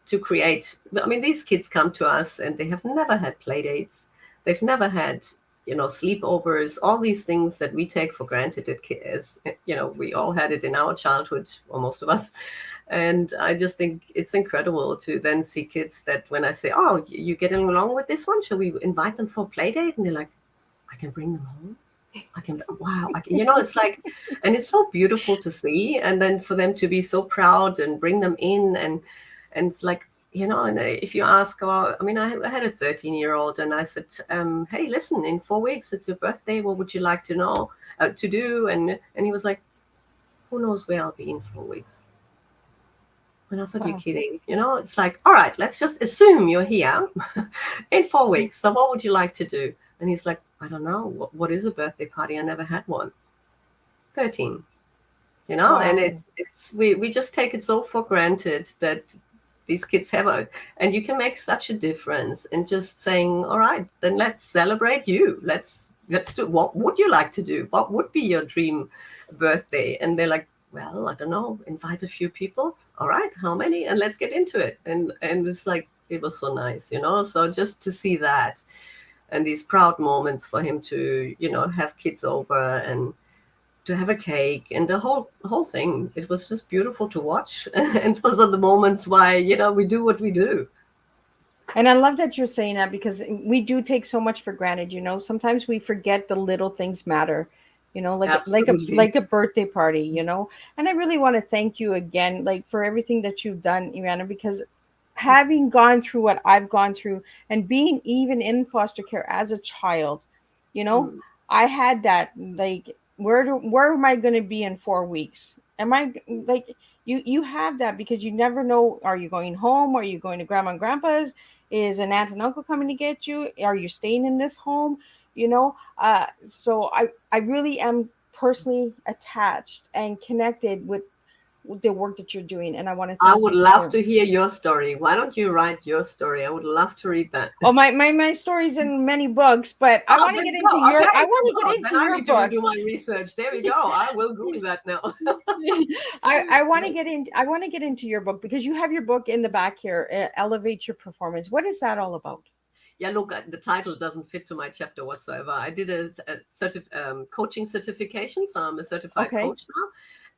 to create. I mean, these kids come to us and they have never had play dates. They've never had, sleepovers, all these things that we take for granted as, we all had it in our childhood, or most of us. And I just think it's incredible to then see kids that when I say, oh, you getting along with this one? Shall we invite them for a play date? And they're like, I can bring them home. Wow. It's like, and it's so beautiful to see. And then for them to be so proud and bring them in, and it's like, and if you ask, I had a 13-year-old, and I said, hey, listen, in 4 weeks, it's your birthday. What would you like to do? And he was like, who knows where I'll be in 4 weeks? And I said, Wow. you're kidding. It's like, all right, let's just assume you're here in 4 weeks. So what would you like to do? And he's like, I don't know. What is a birthday party? I never had one. 13. Wow. And it's we just take it so for granted that these kids have and you can make such a difference in just saying, all right, then let's celebrate you. Let's do, what would you like to do? What would be your dream birthday? And they're like, well, I don't know, invite a few people. All right, how many? And let's get into it. And it's like, it was so nice, so just to see that and these proud moments for him to, have kids over and to have a cake and the whole thing. It was just beautiful to watch. And those are the moments why, we do what we do. And I love that you're saying that, because we do take so much for granted. Sometimes we forget the little things matter. Absolutely. Like a birthday party. And I really want to thank you again, like, for everything that you've done, Irina, because having gone through what I've gone through and being even in foster care as a child, Mm. I had that, like, where am I going to be in 4 weeks? Am I, like, you have that, because you never know, are you going home? Are you going to grandma and grandpa's? Is an aunt and uncle coming to get you? Are you staying in this home? So I really am personally attached and connected with the work that you're doing, and I want to I thank would you love for. to hear your story. Why don't you write your story? I would love to read that. Oh, my story's in many books, but I Oh, want to there get you into go. your. Okay, I want to so get then into I your need to book. do my research. There we go. I will Google that now. I want to get in. I want to get into your book, because you have your book in the back here. Elevate Your Performance. What is that all about? Yeah, look, the title doesn't fit to my chapter whatsoever. I did a coaching certification, so I'm a certified Okay. coach now,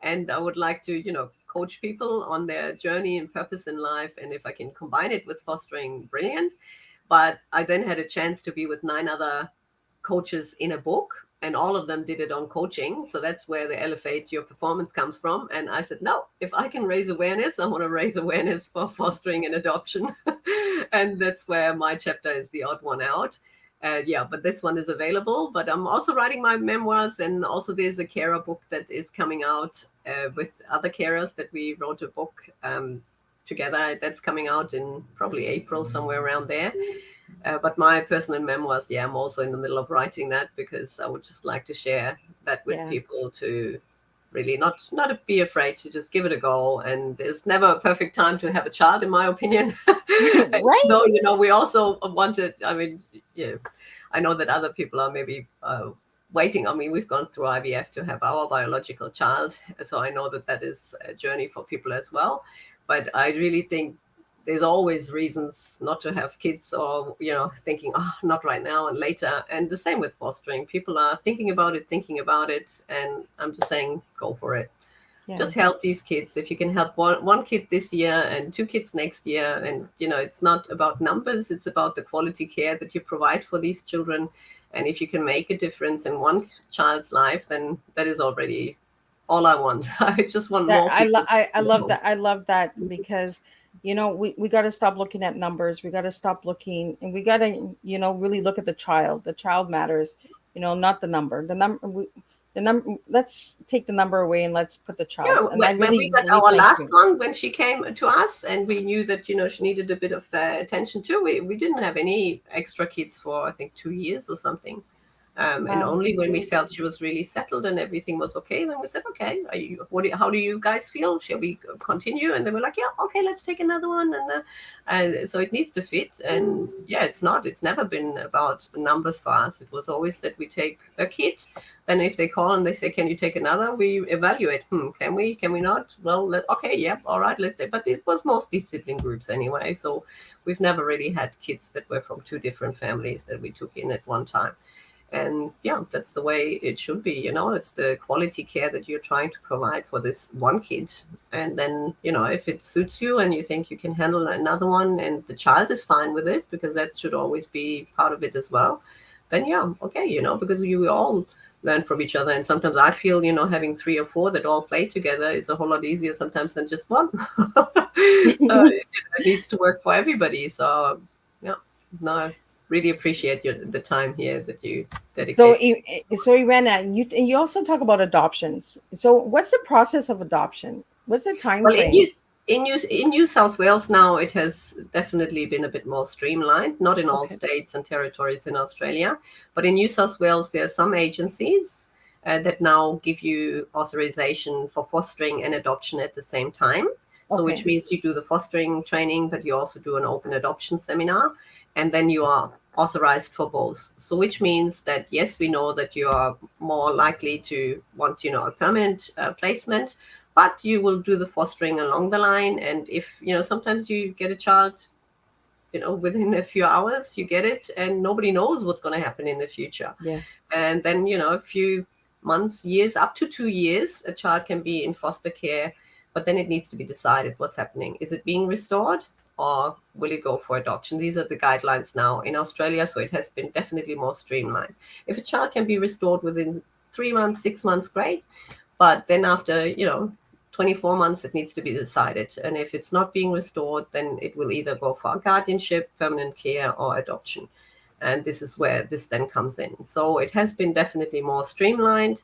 and I would like to, coach people on their journey and purpose in life. And if I can combine it with fostering, brilliant. But I then had a chance to be with 9 other coaches in a book, and all of them did it on coaching. So that's where the Elevate Your Performance comes from. And I said, no, if I can raise awareness, I want to raise awareness for fostering and adoption. And that's where my chapter is the odd one out. But this one is available. But I'm also writing my memoirs, and also there's a carer book that is coming out with other carers that we wrote a book together. That's coming out in probably April, somewhere around there. But my personal memoirs, I'm also in the middle of writing that, because I would just like to share that with Yeah. people, to really not be afraid to just give it a go. And there's never a perfect time to have a child, in my opinion. Right. No, we also wanted, I I know that other people are maybe waiting. I mean, we've gone through IVF to have our biological child, so I know that that is a journey for people as well. But I really think there's always reasons not to have kids, or thinking, oh, not right now and later. And the same with fostering. People are thinking about it, and I'm just saying, go for it. Yeah. Just help these kids. If you can help one kid this year and 2 kids next year, and it's not about numbers, it's about the quality care that you provide for these children. And if you can make a difference in one child's life, then that is already all I want. I just want That more people. I love that. I love that because we got to stop looking at numbers. We got to stop looking, and we got to really look at the child. The child matters, not the number. The number. Let's take the number away and let's put the child. Yeah, And I when we really, got really our thank last you. one, when she came to us and we knew that she needed a bit of attention too, we didn't have any extra kids for I think 2 years or something. And Wow. only when we felt she was really settled and everything was okay, then we said, okay, how do you guys feel? Shall we continue? And they were like, yeah, okay, let's take another one. And so it needs to fit. And yeah, it's never been about numbers for us. It was always that we take a kid. Then if they call and they say, can you take another? We evaluate. Can we not? Well, okay, yeah, all right, let's say. But it was mostly sibling groups anyway. So we've never really had kids that were from two different families that we took in at one time. And yeah, that's the way it should be. It's the quality care that you're trying to provide for this one kid. And then, if it suits you and you think you can handle another one and the child is fine with it, because that should always be part of it as well, then yeah, okay, because you all learn from each other. And sometimes I feel, having 3 or 4 that all play together is a whole lot easier sometimes than just one. So it needs to work for everybody. So yeah, no, really appreciate the time here that you So, dedicate. so Irina, you also talk about adoptions. So, what's the process of adoption? What's the time Well, frame? in New South Wales now, it has definitely been a bit more streamlined. Not in all Okay. states and territories in Australia, but in New South Wales, there are some agencies that now give you authorization for fostering and adoption at the same time. So, which Okay. means you do the fostering training, but you also do an open adoption seminar, and then you are authorized for both. So, which means that yes, we know that you are more likely to want, a permanent placement, but you will do the fostering along the line. And if sometimes you get a child within a few hours, you get it, and nobody knows what's going to happen in the future. Yeah. And then a few months, years, up to 2 years, a child can be in foster care, but then it needs to be decided what's happening. Is it being restored, or will it go for adoption? These are the guidelines now in Australia, so it has been definitely more streamlined. If a child can be restored within 3 months, 6 months, great. But then after 24 months, it needs to be decided. And if it's not being restored, then it will either go for guardianship, permanent care, or adoption. And this is where this then comes in. So it has been definitely more streamlined,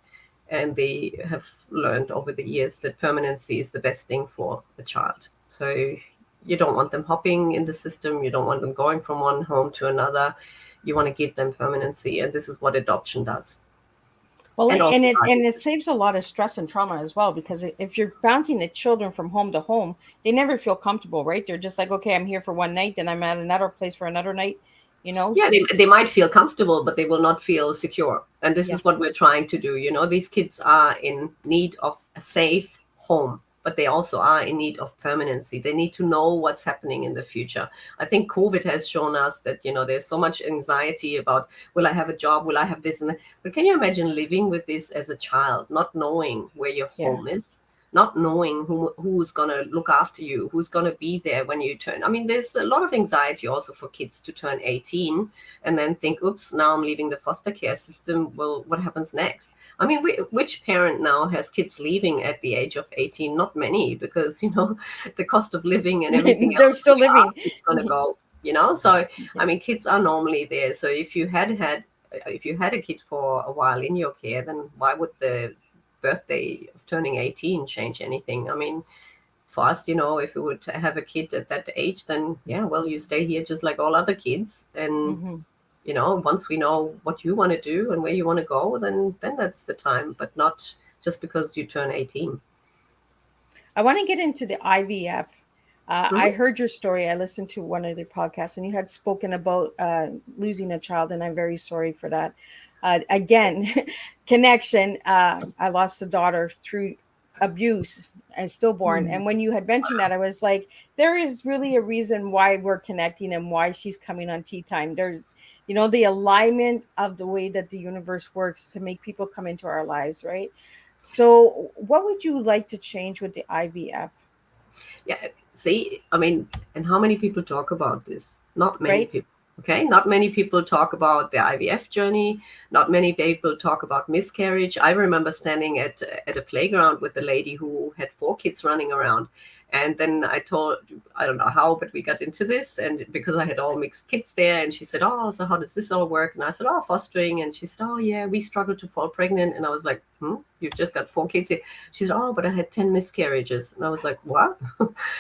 and they have learned over the years that permanency is the best thing for the child. So you don't want them hopping in the system. You don't want them going from one home to another. You want to give them permanency, and this is what adoption does. Well, And also and it guardianship. saves a lot of stress and trauma as well, because if you're bouncing the children from home to home, they never feel comfortable, right? They're just like, okay, I'm here for one night, then I'm at another place for another night, you know? Yeah, they might feel comfortable, but they will not feel secure. And this Yeah. is what we're trying to do. These kids are in need of a safe home, but they also are in need of permanency. They need to know what's happening in the future. I think COVID has shown us that, there's so much anxiety about, will I have a job? Will I have this and that? But can you imagine living with this as a child, not knowing where your Yeah. home is? Not knowing who's going to look after you, who's going to be there when you turn. I mean, there's a lot of anxiety also for kids to turn 18 and then think, oops, now I'm leaving the foster care system. Well, what happens next? I mean, which parent now has kids leaving at the age of 18? Not many, because, the cost of living and everything They're else, still where are living. kids going to go? So, Yeah. I mean, kids are normally there. So if you had a kid for a while in your care, then why would the birthday of turning 18 change anything? I mean, for us, if we would have a kid at that age, then yeah, well, you stay here just like all other kids. And, Hmm. once we know what you want to do and where you want to go, then that's the time, but not just because you turn 18. I want to get into the IVF. I heard your story. I listened to one of the podcasts, and you had spoken about losing a child, and I'm very sorry for that. Again, connection. I lost a daughter through abuse and stillborn. Mhm. And when you had mentioned that, I was like, there is really a reason why we're connecting and why she's coming on Tea Time. There's, the alignment of the way that the universe works to make people come into our lives, right? So, what would you like to change with the IVF, Yeah, see, I mean, and how many people talk about this? Not many right? people. Okay, not many people talk about the IVF journey. Not many people talk about miscarriage. I remember standing at a playground with a lady who had 4 kids running around, and then I don't know how, but we got into this, and because I had all mixed kids there, and she said, "Oh, so how does this all work?" And I said, "Oh, fostering," and she said, "Oh, yeah, we struggled to fall pregnant," and I was like, "Hmm, you've just got 4 kids here." She said, "Oh, but I had 10 miscarriages," and I was like, "What?"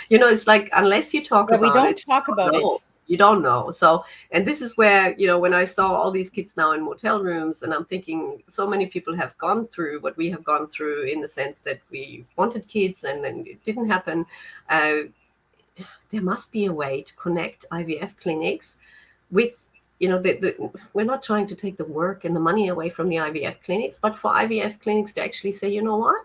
It's like unless you talk Yeah, we about don't it, talk you about don't it. know. You don't know. So, and this is where, when I saw all these kids now in motel rooms, and I'm thinking so many people have gone through what we have gone through in the sense that we wanted kids and then it didn't happen. Uh, there must be a way to connect IVF clinics with, we're not trying to take the work and the money away from the IVF clinics, but for IVF clinics to actually say, you know what,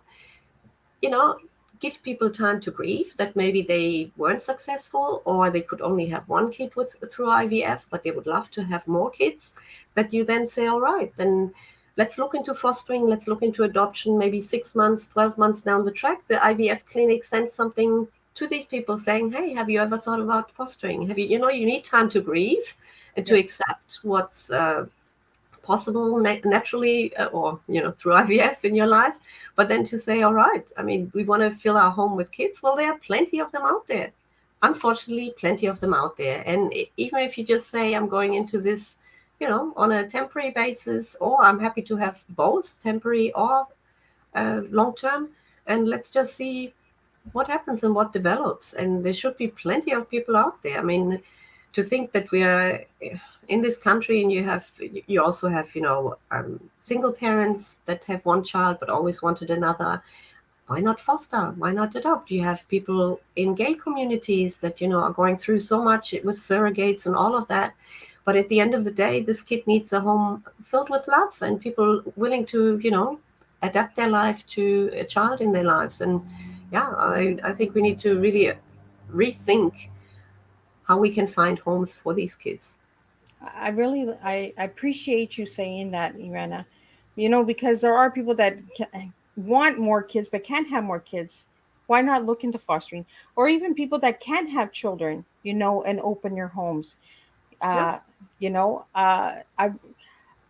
you know, give people time to grieve that maybe they weren't successful or they could only have 1 kid through IVF, but they would love to have more kids. That you then say, all right, then let's look into fostering, let's look into adoption. Maybe 6 months, 12 months down the track, the IVF clinic sends something to these people saying, hey, have you ever thought about fostering? Have you need time to grieve and to Yeah. accept what's possible naturally or through IVF in your life, but then to say, all right, I mean, we want to fill our home with kids. Well, there are plenty of them out there. Unfortunately, plenty of them out there. And even if you just say, I'm going into this, on a temporary basis, or I'm happy to have both temporary or long term, and let's just see what happens and what develops. And there should be plenty of people out there. I mean, to think that we are in this country and you also have single parents that have one child but always wanted another. Why not foster? Why not adopt? You have people in gay communities that are going through so much with surrogates and all of that, but at the end of the day, this kid needs a home filled with love and people willing to adapt their life to a child in their lives. And yeah, I think we need to really rethink how we can find homes for these kids. I appreciate you saying that, Irena. Because there are people that want more kids but can't have more kids. Why not look into fostering, or even people that can have children, and open your homes. Yeah. Uh, I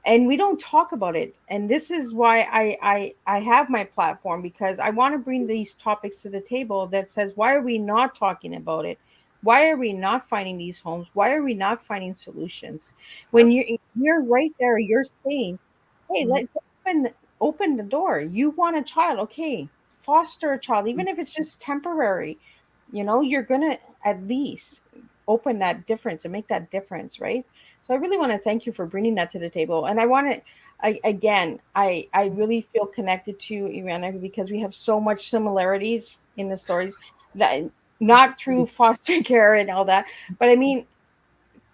and we don't talk about it, and this is why I have my platform, because I want to bring these topics to the table that says, why are we not talking about it? Why are we not finding these homes? Why are we not finding solutions? Yeah. When you're right there, you're saying, hey, Mhm. let's open the door. You want a child, okay, foster a child, even if it's just temporary. You're gonna at least open that difference and make that difference, right? So I really want to thank you for bringing that to the table. And I want to, again, I really feel connected to Irina because we have so much similarities in the stories, that not through foster care and all that, but I mean,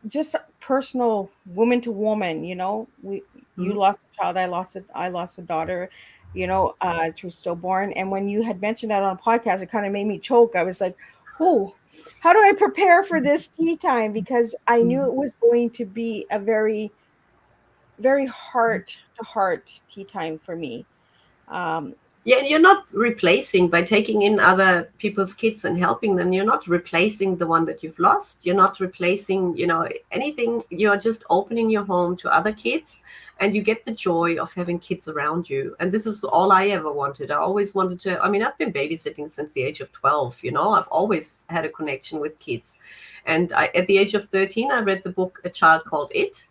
just personal, woman to woman. You Mhm. lost a child, I lost a daughter, through stillborn. And when you had mentioned that on a podcast, it kind of made me choke. I was like, oh, how do I prepare for this tea time? Because I knew Mhm. it was going to be a very, very heart to heart tea time for me. um Yeah, and you're not replacing by taking in other people's kids and helping them. You're not replacing the one that you've lost. You're not replacing, anything. You're just opening your home to other kids, and you get the joy of having kids around you. And this is all I ever wanted. I always wanted to. I mean, I've been babysitting since the age of 12. I've always had a connection with kids. And at the age of 13, I read the book A Child Called It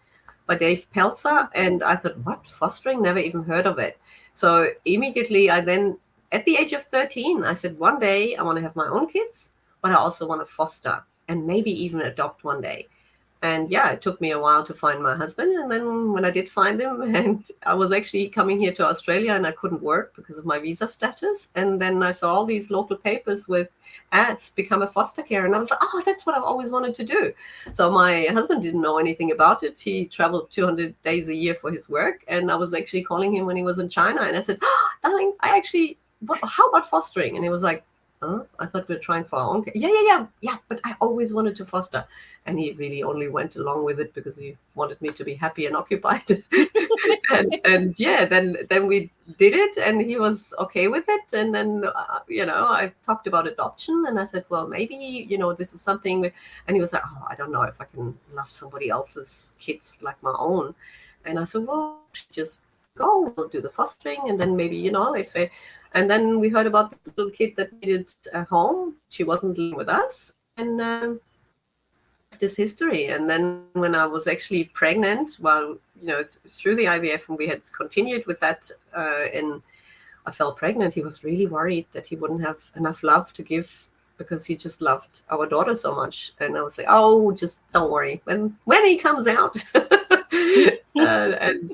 by Dave Pelzer, and I thought, what, fostering? Never even heard of it. So immediately I then, at the age of 13, I said, one day I want to have my own kids, but I also want to foster and maybe even adopt one day. And yeah, it took me a while to find my husband. And then when I did find him, and I was actually coming here to Australia and I couldn't work because of my visa status. And then I saw all these local papers with ads, become a foster care. And I was like, oh, that's what I've always wanted to do. So my husband didn't know anything about it. He traveled 200 days a year for his work. And I was actually calling him when he was in China. And I said, oh, darling, how about fostering? And he was like, huh? I thought we were trying for our own. Yeah. But I always wanted to foster. And he really only went along with it because he wanted me to be happy and occupied. and yeah, then we did it, and he was okay with it. And then I talked about adoption, and I said, well, maybe this is something. And he was like, oh, I don't know if I can love somebody else's kids like my own. And I said, well, just go. We'll do the fostering, and then maybe if. And then we heard about the little kid that needed a home. She wasn't living with us, and this history. And then when I was actually pregnant, well, through the IVF, and we had continued with that, and I fell pregnant, he was really worried that he wouldn't have enough love to give because he just loved our daughter so much. And I was like, oh, just don't worry. When he comes out, and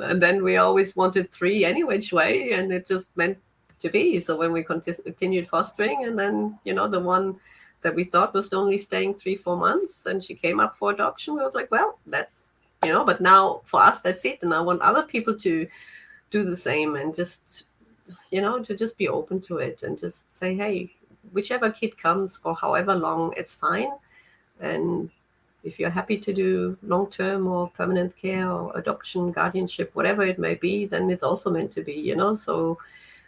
and then we always wanted 3 any which way, and it just meant to be. So when we continued fostering, and then the one that we thought was only staying 3-4 months, and she came up for adoption, we was like, well, that's but now for us, that's it. And I want other people to do the same, and just to just be open to it, and just say, hey, whichever kid comes for however long, it's fine. And if you're happy to do long-term or permanent care or adoption, guardianship, whatever it may be, then it's also meant to be, so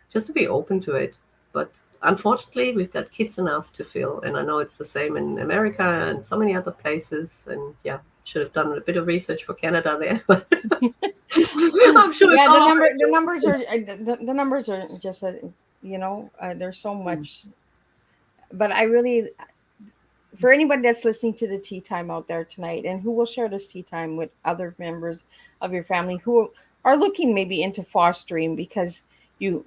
just to be open to it. But unfortunately, we've got kids enough to fill, and I know it's the same in America and so many other places. And yeah, should have done a bit of research for Canada there. I'm sure. Yeah, the numbers are just there's so much. But I really, for anybody that's listening to the tea time out there tonight, and who will share this tea time with other members of your family who are looking maybe into fostering, because you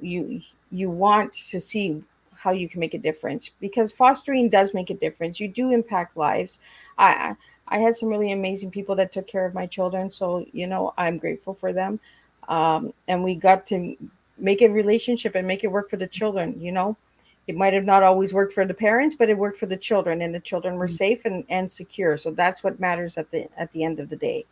want to see how you can make a difference, because fostering does make a difference. You do impact lives. I had some really amazing people that took care of my children, so I'm grateful for them. And we got to make a relationship and make it work for the children. It might have not always worked for the parents, but it worked for the children, and the children were safe and secure. So that's what matters at the end of the day.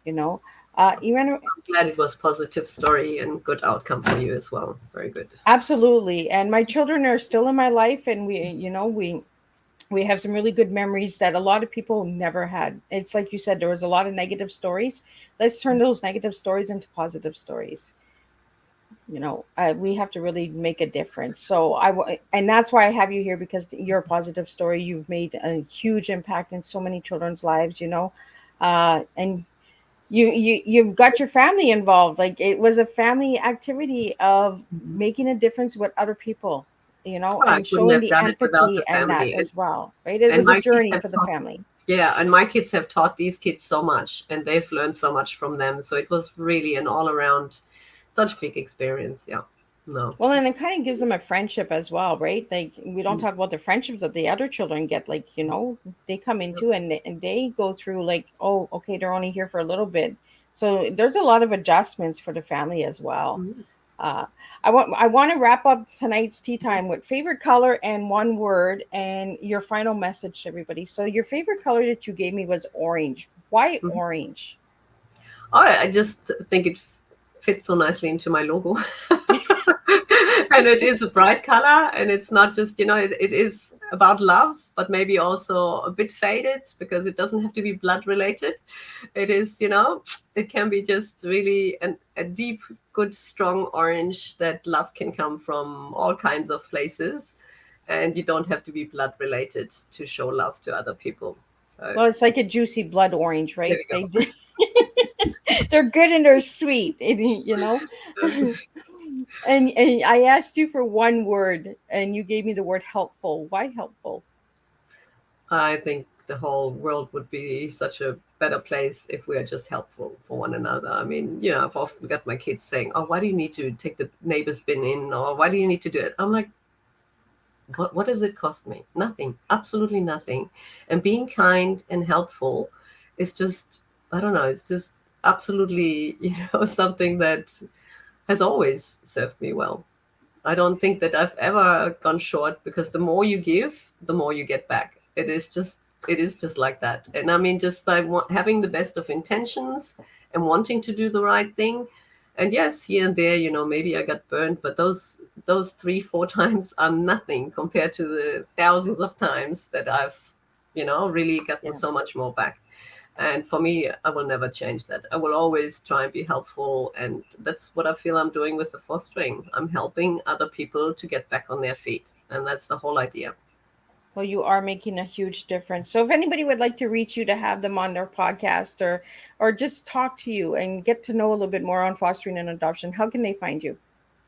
Irina, I'm glad it was a positive story and good outcome for you as well. Very good. Absolutely. And my children are still in my life, and we have some really good memories that a lot of people never had. It's like you said, there was a lot of negative stories. Let's turn those negative stories into positive stories. We have to really make a difference. So and that's why I have you here, because you're a positive story. You've made a huge impact in so many children's lives, and you've got your family involved. Like, it was a family activity of making a difference with other people, and showing the empathy and that as well, right? It was a journey for the family. Yeah, and my kids have taught these kids so much, and they've learned so much from them. So it was really an all-around such big experience. Yeah. No. Well, and it kind of gives them a friendship as well, right? Like, we don't talk about the friendships that the other children get. Like, they come into and they go through, like, oh, okay, they're only here for a little bit. So there's a lot of adjustments for the family as well. Mm-hmm. I want to wrap up tonight's tea time with favorite color and one word, and your final message to everybody. So your favorite color that you gave me was orange. Why orange? Oh, I just think it fits so nicely into my logo. And it is a bright color, and it's not just, it is about love, but maybe also a bit faded, because it doesn't have to be blood related. It is, it can be just really a deep, good, strong orange that love can come from all kinds of places, and you don't have to be blood related to show love to other people. So, well, it's like a juicy blood orange, right? They're good and they're sweet, and I asked you for one word, and you gave me the word helpful. Why helpful? I think the whole world would be such a better place if we are just helpful for one another. I mean, I've often got my kids saying, oh, why do you need to take the neighbor's bin in? Or why do you need to do it? I'm like, What does it cost me? Nothing, absolutely nothing. And being kind and helpful is just, I don't know, it's just absolutely, something that has always served me well. I don't think that I've ever gone short, because the more you give, the more you get back. It is just like that. And I mean, just by having the best of intentions and wanting to do the right thing. And yes, here and there, maybe I got burned, but those 3, 4 times are nothing compared to the thousands of times that I've, really gotten Yeah. so much more back. And for me, I will never change that. I will always try and be helpful. And that's what I feel I'm doing with the fostering. I'm helping other people to get back on their feet. And that's the whole idea. Well, you are making a huge difference. So if anybody would like to reach you to have them on their podcast, or just talk to you and get to know a little bit more on fostering and adoption, how can they find you?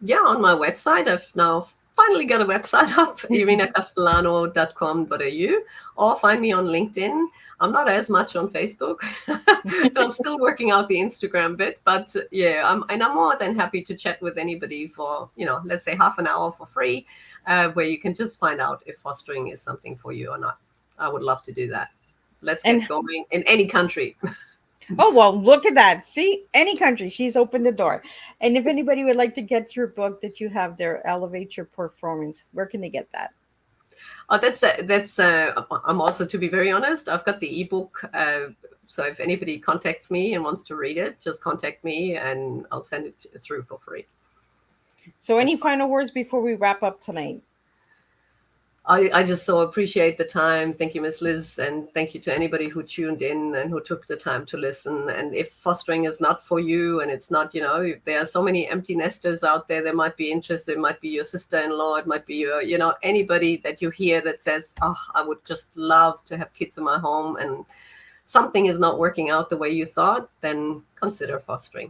Yeah, on my website, I've now finally got a website up, irinacastellano.com.au, or find me on LinkedIn. I'm not as much on Facebook. I'm still working out the Instagram bit, but yeah, I'm more than happy to chat with anybody for, let's say half an hour for free, where you can just find out if fostering is something for you or not. I would love to do that. Let's And get going in any country. oh, well, look at that. See, any country, she's opened the door. And if anybody would like to get your book that you have there, Elevate Your Performance, where can they get that? Oh, that's. I'm also, to be very honest, I've got the ebook. So if anybody contacts me and wants to read it, just contact me and I'll send it through for free. So, That's any fine. final words before we wrap up tonight? I just so appreciate the time. Thank you, Miss Liz, and thank you to anybody who tuned in and who took the time to listen. And if fostering is not for you, and it's not, there are so many empty nesters out there that might be interested. It might be your sister-in-law. It might be your, anybody that you hear that says, "Oh, I would just love to have kids in my home," and something is not working out the way you thought, then consider fostering.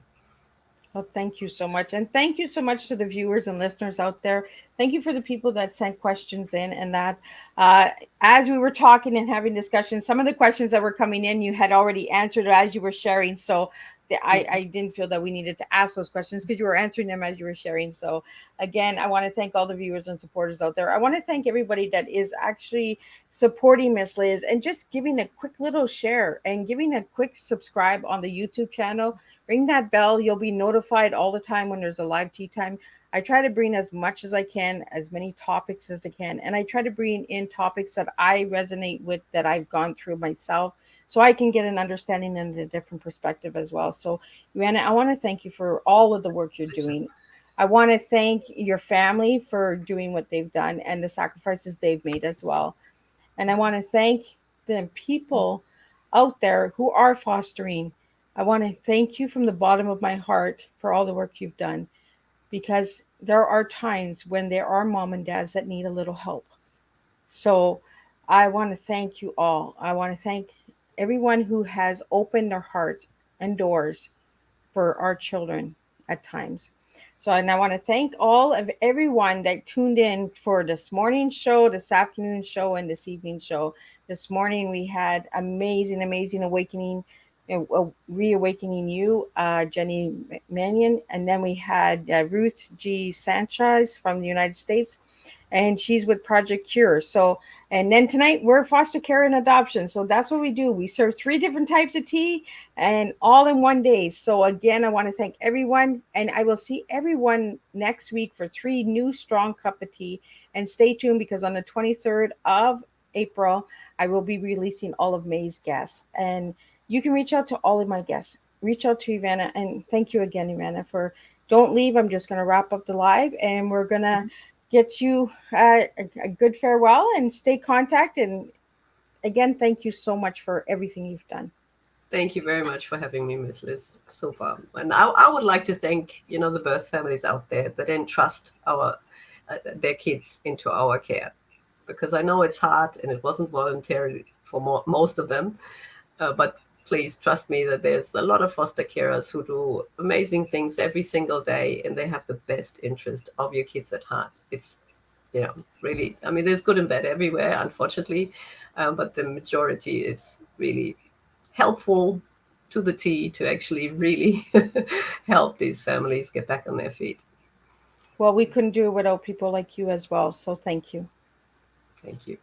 Well, thank you so much. And thank you so much to the viewers and listeners out there. Thank you for the people that sent questions in, and that uh, as we were talking and having discussions, some of the questions that were coming in, you had already answered as you were sharing. So I didn't feel that we needed to ask those questions because you were answering them as you were sharing. So again, I want to thank all the viewers and supporters out there. I want to thank everybody that is actually supporting Miss Liz and just giving a quick little share and giving a quick subscribe on the YouTube channel. Ring that bell. You'll be notified all the time when there's a live tea time. I try to bring as much as I can, as many topics as I can, and I try to bring in topics that I resonate with, that I've gone through myself, so I can get an understanding and a different perspective as well. So, Joanna, I want to thank you for all of the work you're doing. I want to thank your family for doing what they've done and the sacrifices they've made as well. And I want to thank the people out there who are fostering. I want to thank you from the bottom of my heart for all the work you've done, because there are times when there are mom and dads that need a little help. So I want to thank you all. I want to thank everyone who has opened their hearts and doors for our children at times. So, and I want to thank all of everyone that tuned in for this morning's show, this afternoon show, and this evening show. This morning we had amazing awakening, reawakening you, Jenny Mannion, and then we had Ruth G. Sanchez from the United States, and she's with Project Cure. So, and then tonight we're foster care and adoption. So that's what we do. We serve 3 different types of tea, and all in one day. So again, I want to thank everyone, and I will see everyone next week for 3 new strong cup of tea. And stay tuned, because on the 23rd of April, I will be releasing all of May's guests, and you can reach out to all of my guests. Reach out to Ivana, and thank you again, Ivana, for don't leave. I'm just going to wrap up the live, and we're going to get you a good farewell and stay contact. And again, thank you so much for everything you've done. Thank you very much for having me, Miss Liz, so far. And I would like to thank, the birth families out there that entrust their kids into our care, because I know it's hard and it wasn't voluntary for most of them. But please trust me that there's a lot of foster carers who do amazing things every single day, and they have the best interest of your kids at heart. It's, really, I mean, there's good and bad everywhere, unfortunately, but the majority is really helpful to the T to actually really help these families get back on their feet. Well, we couldn't do it without people like you as well. So thank you. Thank you.